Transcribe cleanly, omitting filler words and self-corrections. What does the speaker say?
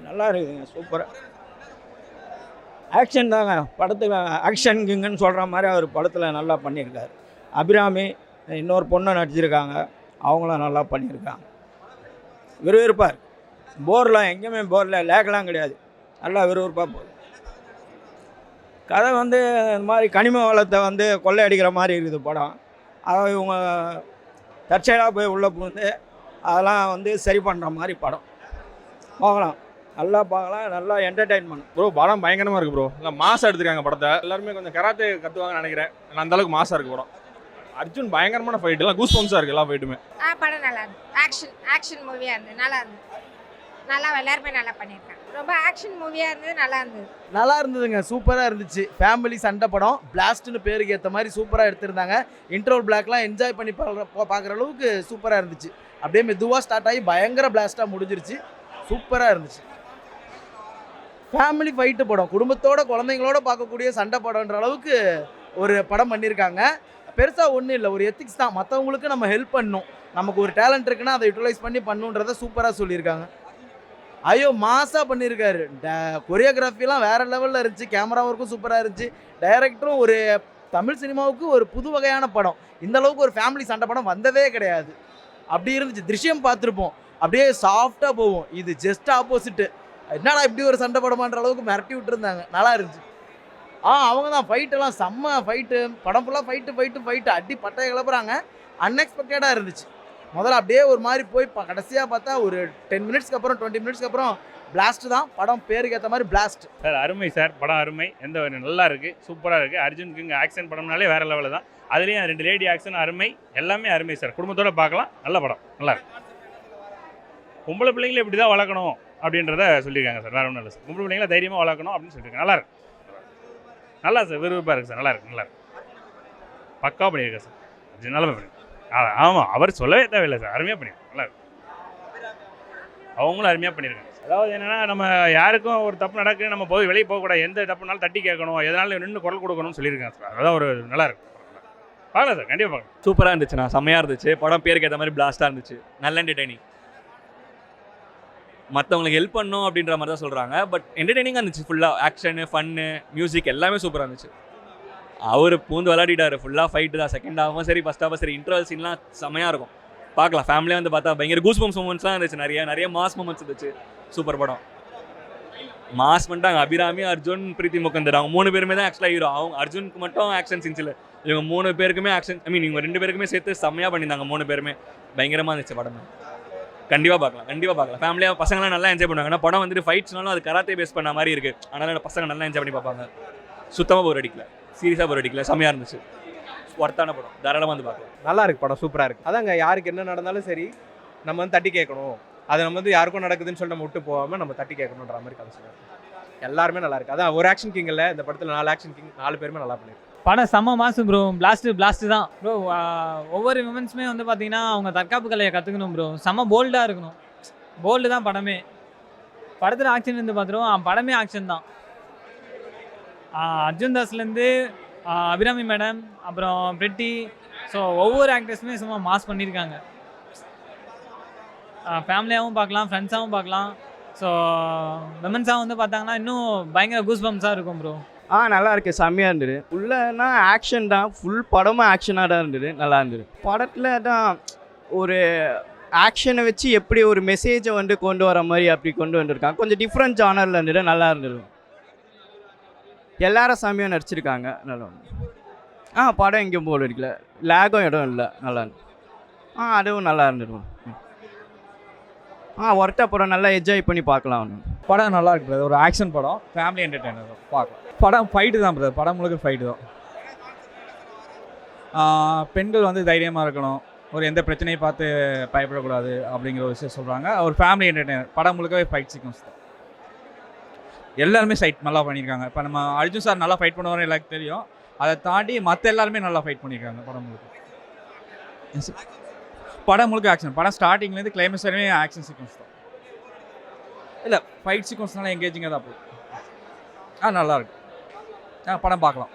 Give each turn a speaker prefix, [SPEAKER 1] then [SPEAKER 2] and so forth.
[SPEAKER 1] நல்லா இருக்குதுங்க, சூப்பராக. ஆக்ஷன் தாங்க படத்தில். ஆக்ஷன் கிங்குன்னு சொல்கிற மாதிரி அவர் படத்தில் நல்லா பண்ணியிருக்காரு. அபிராமி இன்னொரு பொண்ணு நடிச்சிருக்காங்க, அவங்களும் நல்லா பண்ணியிருக்காங்க. விறுவிறுப்பாக இருக்குது. போர்லாம் எங்கேயுமே போரில் லேக்கெலாம் கிடையாது, நல்லா விறுவிறுப்பாக போகுது. கதை வந்து இந்த மாதிரி கனிம வளத்தை வந்து கொள்ளையடிக்கிற மாதிரி இருக்குது படம். அதை இவங்க தற்செயலாக போய் உள்ளே புகுந்து அதெல்லாம் வந்து சரி பண்ணுற மாதிரி படம். பார்க்கலாம், நல்லா பார்க்கலாம், நல்லா என்டர்டெயின்மெண்ட்.
[SPEAKER 2] ப்ரோ படம் பயங்கரமாக இருக்குது ப்ரோ. இல்லை மாசாக எடுத்துருக்காங்க படத்தை. எல்லாருமே கொஞ்சம் கராத்தே கற்றுவாங்கன்னு நினைக்கிறேன். அந்தளவுக்கு மாசாக இருக்குது படம். அர்ஜுன் பயங்கரமான ஃபைட், எல்லாம் கூஸ் பம்ப்ஸாக இருக்குது எல்லா ஃபைட்டுமே.
[SPEAKER 3] படம் நல்லா இருந்தது. ஆக்ஷன் மூவியாக இருந்தது, நல்லா இருந்தது. நல்லா எல்லாருமே நல்லா பண்ணியிருக்காங்க. ரொம்ப ஆக்ஷன் மூவியாக இருந்தது, நல்லா
[SPEAKER 4] இருந்ததுங்க, சூப்பராக இருந்துச்சு. ஃபேமிலி சண்டை படம், பிளாஸ்ட்னு பேருக்கு ஏற்ற மாதிரி சூப்பராக எடுத்திருந்தாங்க. இன்ட்ரோல் பிளாக்லாம் என்ஜாய் பண்ணி பார்க்குற அளவுக்கு சூப்பராக இருந்துச்சு. அப்படியே மெதுவாக ஸ்டார்ட் ஆகி பயங்கர பிளாஸ்ட்டாக முடிஞ்சிருச்சு. சூப்பராக இருந்துச்சு. ஃபேமிலி ஃபைட்டு படம், குடும்பத்தோட குழந்தைங்களோட பார்க்கக்கூடிய சண்டை படம்ன்ற அளவுக்கு ஒரு படம் பண்ணியிருக்காங்க. பெருசாக ஒன்றும் இல்லை, ஒரு எத்திக்ஸ் தான். மற்றவங்களுக்கு நம்ம ஹெல்ப் பண்ணணும், நமக்கு ஒரு டேலண்ட் இருக்குன்னா அதை யூட்டிலைஸ் பண்ணி பண்ணுன்றதை சூப்பராக சொல்லியிருக்காங்க. ஐயோ மாசாக பண்ணியிருக்காரு. கொரியோகிராஃபிலாம் வேறு லெவலில் இருந்துச்சு. கேமரா ஒர்க்கும் சூப்பராக இருந்துச்சு. டைரக்டரும் ஒரு தமிழ் சினிமாவுக்கு ஒரு புது வகையான படம். இந்த அளவுக்கு ஒரு ஃபேமிலி சண்டை படம் வந்ததே கிடையாது. அப்படி இருந்துச்சு. திருஷ்யம் பார்த்துருப்போம், அப்படியே சாஃப்டாக போவோம். இது ஜஸ்ட் ஆப்போசிட்டு. என்னடா இப்படி ஒரு சண்டை படமான்ற அளவுக்கு மிரட்டி விட்டுருந்தாங்க. நல்லா இருந்துச்சு. அவங்க தான் ஃபைட்டெல்லாம் செம்ம ஃபைட்டு. படம் ஃபுல்லாக ஃபைட்டு அடி பட்டையை கிளப்புறாங்க. அன்எக்ஸ்பெக்டடாக இருந்துச்சு. முதல்ல அப்படியே ஒரு மாதிரி போய் கடைசியாக பார்த்தா ஒரு 10 மினிட்ஸ்க்கு அப்புறம் 20 மினிட்ஸ்க்கு அப்புறம் பிளாஸ்ட் தான். படம் பேருக்கு ஏற்ற மாதிரி பிளாஸ்ட்.
[SPEAKER 5] சார் அருமை சார், படம் அருமை. எந்த நல்லா இருக்குது, சூப்பராக இருக்குது. அர்ஜுனுக்கு இங்கே ஆக்ஷன் படம்னாலே வேறு லெவலில் தான். அதுலேயும் 2 லேடி ஆக்ஷன் அருமை, எல்லாமே அருமை சார். குடும்பத்தோடு பார்க்கலாம், நல்ல படம், நல்லா இருக்கு. பொம்பளை பிள்ளைங்களை இப்படி தான் வளர்க்கணும் அப்படின்றத சொல்லியிருக்காங்க சார். வேறு ஒன்றும் இல்லை சார். பொம்பளை பிள்ளைங்களை தைரியமாக வளர்க்கணும் அப்படின்னு சொல்லியிருக்காங்க. நல்லா இருக்கு, நல்லா சார், விருப்பமாக இருக்குது சார். நல்லா இருக்கு. பக்காவாக பண்ணியிருக்கேன் சார். அர்ஜுன் நல்லா பண்ணி. ஆமாம், அவர் சொல்லவே தேவையில்லை சார். அருமையாக பண்ணியிருக்கேன், நல்லா இருக்கு. அவங்களும் அருமையாக பண்ணியிருக்காங்க. அதாவது என்னென்னா, நம்ம யாருக்கும் ஒரு தப்பு நடக்குன்னு நம்ம போய் வெளியே போகக்கூடாது. எந்த தப்புனாலும் தட்டி கேட்கணும், எதனாலும் நின்று குரல் கொடுக்கணும்னு சொல்லியிருக்காங்க சார். அதான் ஒரு நல்லா இருக்கு. பார்க்கலாம் சார், கண்டிப்பாக பார்க்கலாம்.
[SPEAKER 6] சூப்பராக இருந்துச்சுண்ணா, செம்மையாக இருந்துச்சு. படம் பேருக்கு ஏற்ற மாதிரி பிளாஸ்ட்டாக இருந்துச்சு, நல்ல என்டர்டைனிங். மற்றவங்களுக்கு ஹெல்ப் பண்ணணும் அப்படின்ற மாதிரி தான் சொல்கிறாங்க, பட் என்டர்டைனிங்காக இருந்துச்சு. ஃபுல்லாக ஆக்ஷனு, ஃபன்னு, மியூசிக் எல்லாமே சூப்பராக இருந்துச்சு. அவர் பூந்து விளையாடிட்டார். ஃபுல்லாக ஃபைட்டு தான். செகண்ட் ஹாஃபும் சரி, ஃபஸ்ட் ஹாஃபும் சரி, இன்டர்வல் சீன்லாம் செம்மையாக இருக்கும். பார்க்கலாம், ஃபேமிலியாக வந்து பார்த்தா பயங்கர கூஸ் பம்ப்ஸ் மூமெண்ட்ஸ்லாம் இருந்துச்சு. நிறைய மாஸ் மூமெண்ட்ஸ் இருந்துச்சு. சூப்பர் படம். மாஸ் பண்ணிட்டாங்க. அபிராமி, அர்ஜுன், பிரீத்தி முகந்தர், அவங்க 3 பேருமே தான் ஆக்சுவலாக ஹீரோ. அவங்க அர்ஜுனுக்கு மட்டும் ஆக்ஷன் சீன்ஸ் இல்லை, இவங்க 3 பேருக்குமே ஆக்ஷன், இவங்க 2 பேருக்குமே சேர்த்து செம்மையாக பண்ணியிருந்தாங்க. 3 பேருமே பயங்கரமாக இருந்துச்சு படம். கண்டிப்பாக பார்க்கலாம். ஃபேமிலியாக பசங்களாம் நல்லா என்ஜாய் பண்ணுவாங்க. ஏன்னா படம் வந்துட்டு ஃபைட்ஸ்னாலும் அது கராத்தே பேஸ் பண்ண மாதிரி இருக்குது. அதனால் பசங்க நல்லா என்ஜாய் பண்ணி பார்ப்பாங்க. சுத்தமாக போர் அடிக்கல, சீரியஸாக போர் அடிக்கல, செம்மையாக இருந்துச்சு. ஒர்த்தான படம், தாராளமாக வந்து பார்க்கலாம்.
[SPEAKER 7] நல்லா இருக்குது படம், சூப்பராக இருக்குது. அதாங்க, யாருக்கு என்ன நடந்தாலும் சரி நம்ம வந்து தட்டி கேட்கணும். அது நம்ம வந்து யாருக்கும் நடக்குதுன்னு சொல்லி நம்ம விட்டு போகாமல் நம்ம தட்டி கேட்கணுன்ற மாதிரி கதை சொல்லுவாங்க. எல்லாருமே நல்லா இருக்குது. அதான் ஒரு ஆக்ஷன் கிங் இல்லை, இந்த படத்தில் 4 ஆக்ஷன் கிங், 4 பேருமே நல்லா பண்ணிருக்கு.
[SPEAKER 8] படம் செம்ம மாசு ப்ரோ. பிளாஸ்ட்டு தான் ப்ரோ. ஒவ்வொரு விமன்ஸுமே வந்து பார்த்தீங்கன்னா அவங்க தற்காப்பு கலையை கற்றுக்கணும் ப்ரோ. செம்ம போல்டாக இருக்கணும். போல்டு தான் படமே. படத்தில் ஆக்ஷன் இருந்து பார்த்துருவோம், படமே ஆக்ஷன் தான். அர்ஜுன் தாஸ்லேருந்து அபிராமி மேடம், அப்புறம் பிரிட்டி, ஸோ ஒவ்வொரு ஆக்டர்ஸுமே சும்மா மாஸ் பண்ணியிருக்காங்க. ஃபேமிலியாகவும் பார்க்கலாம், ஃப்ரெண்ட்ஸாகவும் பார்க்கலாம். ஸோ விமன்ஸாக வந்து பார்த்தாங்கன்னா இன்னும் பயங்கர கூஸ் பம்ப்ஸாக இருக்கும் ப்ரோ.
[SPEAKER 1] நல்லா இருக்கு, செம்மையாக இருந்தது. உள்ளனா ஆக்ஷன் தான், ஃபுல் படமும் ஆக்ஷனாக தான் இருந்தது, நல்லா இருந்தது. படத்தில் தான் ஒரு ஆக்ஷனை வச்சு எப்படி ஒரு மெசேஜை வந்து கொண்டு வர மாதிரி அப்படி கொண்டு வந்திருக்காங்க. கொஞ்சம் டிஃப்ரெண்ட் ஜானரில் இருந்தது, நல்லா இருந்தது. எல்லாரும் செம்மையாக நடிச்சிருக்காங்க, நல்லா இருந்தது. படம் எங்கேயும் போல் இருக்குல்ல, லேகும் இடம் இல்லை, நல்லா இருந்தது. அதுவும் நல்லா இருந்தது. ஒர்த்தா படம், நல்லா என்ஜாய் பண்ணி பார்க்கலாம்.
[SPEAKER 9] படம் நல்லா இருக்கு பிரதர். ஒரு ஆக்ஷன் படம், ஃபேமிலி என்டர்டெய்னர் பார்க்கலாம். படம் ஃபைட்டு தான் பிரதர். படம் முழுக்க ஃபைட்டு தான். பெண்கள் வந்து தைரியமாக இருக்கணும், ஒரு எந்த பிரச்சனையை பார்த்து பயப்படக்கூடாது அப்படிங்கிற ஒரு விஷயம் சொல்கிறாங்க. ஒரு ஃபேமிலி என்டர்டெய்னர். படம் முழுக்கவே ஃபைட் சீக்வன்ஸ் தான். எல்லாருமே ஃபைட் நல்லா பண்ணியிருக்காங்க. இப்போ நம்ம அர்ஜுன் சார் நல்லா ஃபைட் பண்ணுவார்னு எல்லாருக்கும் தெரியும். அதை தாண்டி மற்ற எல்லாருமே நல்லா ஃபைட் பண்ணியிருக்காங்க படம் முழுக்க. படம் முழுக்க ஆக்ஷன். படம் ஸ்டார்டிங்லேருந்து கிளைமேக்ஸ் வரையுமே ஆக்ஷன் சீக்வன்ஸ் தான். இல்லை, ஃபைட் சீக்வன்ஸ்னால எங்கேஜிங்காக தான் போகுது. நல்லாயிருக்கு. படம் பார்க்கலாம்.